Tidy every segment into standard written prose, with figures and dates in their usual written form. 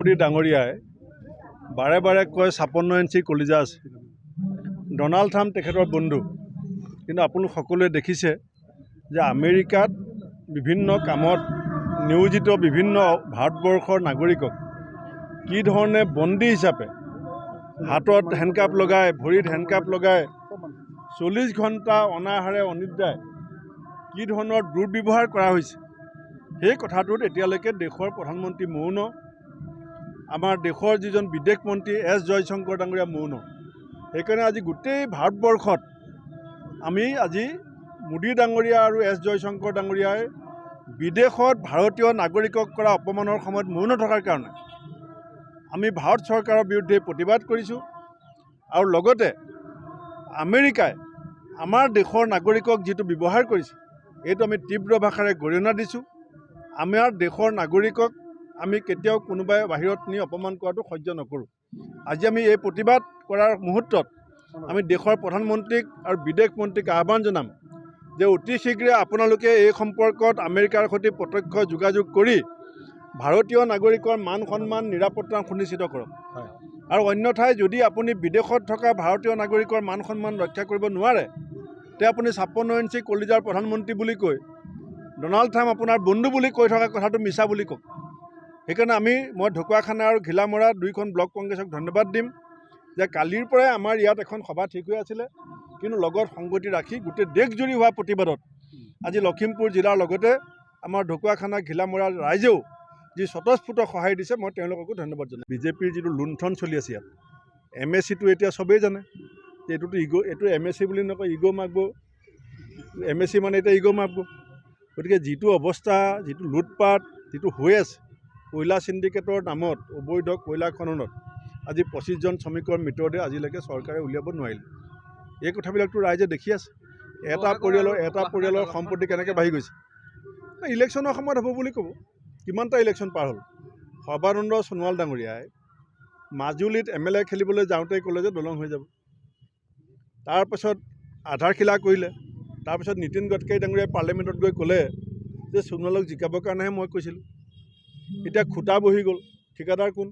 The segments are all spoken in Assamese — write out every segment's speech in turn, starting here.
সভাপতি ডাঙৰীয়াই বাৰে বাৰে কয় 56 ইঞ্চি কলিজা আছে। ডনাল্ড ট্ৰাম্প তেখেতৰ বন্ধু, কিন্তু আপোনালোক সকলোৱে দেখিছে যে আমেৰিকাত বিভিন্ন কামত নিয়োজিত বিভিন্ন ভাৰতবৰ্ষৰ নাগৰিকক কি ধৰণে বন্দী হিচাপে হাতত হেণ্ডকাপ লগাই ভৰিত হেণ্ডকাপ লগাই 40 ঘণ্টা অনাহাৰে অনিদ্ৰায় কি ধৰণৰ দুৰ্ব্যৱহাৰ কৰা হৈছে, সেই কথাটোত এতিয়ালৈকে দেশৰ প্ৰধানমন্ত্ৰী মৌন, আমাৰ দেশৰ যিজন বিদেশ মন্ত্ৰী এছ জয়শংকৰ ডাঙৰীয়া মৌন। সেইকাৰণে আজি গোটেই ভাৰতবৰ্ষত আমি আজি মোদী ডাঙৰীয়া আৰু এছ জয়শংকৰ ডাঙৰীয়াই বিদেশত ভাৰতীয় নাগৰিকক কৰা অপমানৰ সময়ত মৌন থকাৰ কাৰণে আমি ভাৰত চৰকাৰৰ বিৰুদ্ধে প্ৰতিবাদ কৰিছোঁ। আৰু লগতে আমেৰিকাই আমাৰ দেশৰ নাগৰিকক যিটো ব্যৱহাৰ কৰিছে এইটো আমি তীব্ৰ ভাষাৰে গৰিহণা দিছোঁ। আমাৰ দেশৰ নাগৰিকক আমি কেতিয়াও কোনোবাই বাহিৰত নি অপমান কৰাটো সহ্য নকৰোঁ। আজি আমি এই প্ৰতিবাদ কৰাৰ মুহূৰ্তত আমি দেশৰ প্ৰধানমন্ত্ৰীক আৰু বিদেশ মন্ত্ৰীক আহ্বান জনাম যে অতি শীঘ্ৰে আপোনালোকে এই সম্পৰ্কত আমেৰিকাৰ সৈতে প্ৰত্যক্ষ যোগাযোগ কৰি ভাৰতীয় নাগৰিকৰ মান সন্মান নিৰাপত্তা সুনিশ্চিত কৰক। আৰু অন্যথাই যদি আপুনি বিদেশত থকা ভাৰতীয় নাগৰিকৰ মান সন্মান ৰক্ষা কৰিব নোৱাৰে তে আপুনি 56 ইঞ্চি কলিজাৰ প্ৰধানমন্ত্ৰী বুলি কৈ ডনাল্ড ট্ৰাম্প আপোনাৰ বন্ধু বুলি কৈ থকা কথাটো মিছা বুলি কওক। সেইকাৰণে মই ঢকুৱাখানা আৰু ঘিলামৰা দুইখন ব্লক কংগ্ৰেছক ধন্যবাদ দিম যে কালিৰ পৰাই আমাৰ ইয়াত এখন সভা ঠিক হৈ আছিলে, কিন্তু লগত সংগতি ৰাখি গোটেই দেশজুৰি হোৱা প্ৰতিবাদত আজি লখিমপুৰ জিলাৰ লগতে আমাৰ ঢকুৱাখানা ঘিলামৰাৰ ৰাইজেও যি স্বতঃস্ফূৰ্ত সহায় দিছে মই তেওঁলোককো ধন্যবাদ জনাওঁ। বিজেপিৰ যিটো লুণ্ঠন চলি আছে ইয়াত MSCটো এতিয়া চবেই জানে যে এইটো MSC বুলি নকয়, ইগ' মাৰিব। MSC মানে এতিয়া ইগ' মাৰিব। গতিকে যিটো অৱস্থা, যিটো লুটপাট যিটো হৈ আছে কয়লা চিণ্ডিকেটৰ নামত অবৈধ কয়লা খননত আজি 25জন শ্ৰমিকৰ মৃতদেহ আজিলৈকে চৰকাৰে উলিয়াব নোৱাৰিলে। এই কথাবিলাকতো ৰাইজে দেখি আছে। এটা পৰিয়ালৰ সম্পত্তি কেনেকৈ বাঢ়ি গৈছে। ইলেকশ্যনৰ সময়ত হ'ব বুলি ক'ব। কিমানটা ইলেকশ্যন পাৰ হ'ল। সৰ্বানন্দ সোণোৱাল ডাঙৰীয়াই মাজুলীত MLA খেলিবলৈ যাওঁতে ক'লে যে দলং হৈ যাব। তাৰপাছত আধাৰশিলা কৰিলে। তাৰপিছত নীতিন গডকাৰী ডাঙৰীয়াই পাৰ্লিয়ামেণ্টত গৈ ক'লে যে সোণোৱালক জিকাবৰ কাৰণেহে মই কৈছিলোঁ। এতিয়া খুটা বহি গ'ল। ঠিকাদাৰ কোন?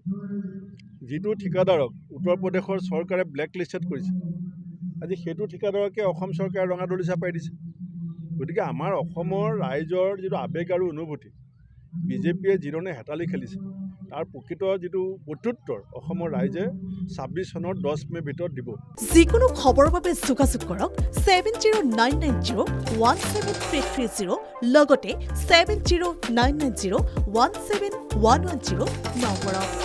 যিটো ঠিকাদাৰক উত্তৰ প্ৰদেশৰ চৰকাৰে ব্লেকলিষ্টেড কৰিছে, আজি সেইটো ঠিকাদাৰকে অসম চৰকাৰে ৰঙা দলিচা পাই দিছে। গতিকে আমাৰ অসমৰ ৰাইজৰ যিটো আৱেগ আৰু অনুভূতি বিজেপিয়ে যিধৰণে হেতালি খেলিছে তাৰ প্ৰকৃত যিটো প্ৰত্যুত্তৰ অসমৰ ৰাইজে 26 চনৰ 10 মে'ৰ ভিতৰত দিব। যিকোনো খবৰৰ বাবে যোগাযোগ কৰক 7099017330 লগতে 7099017110 নম্বৰত।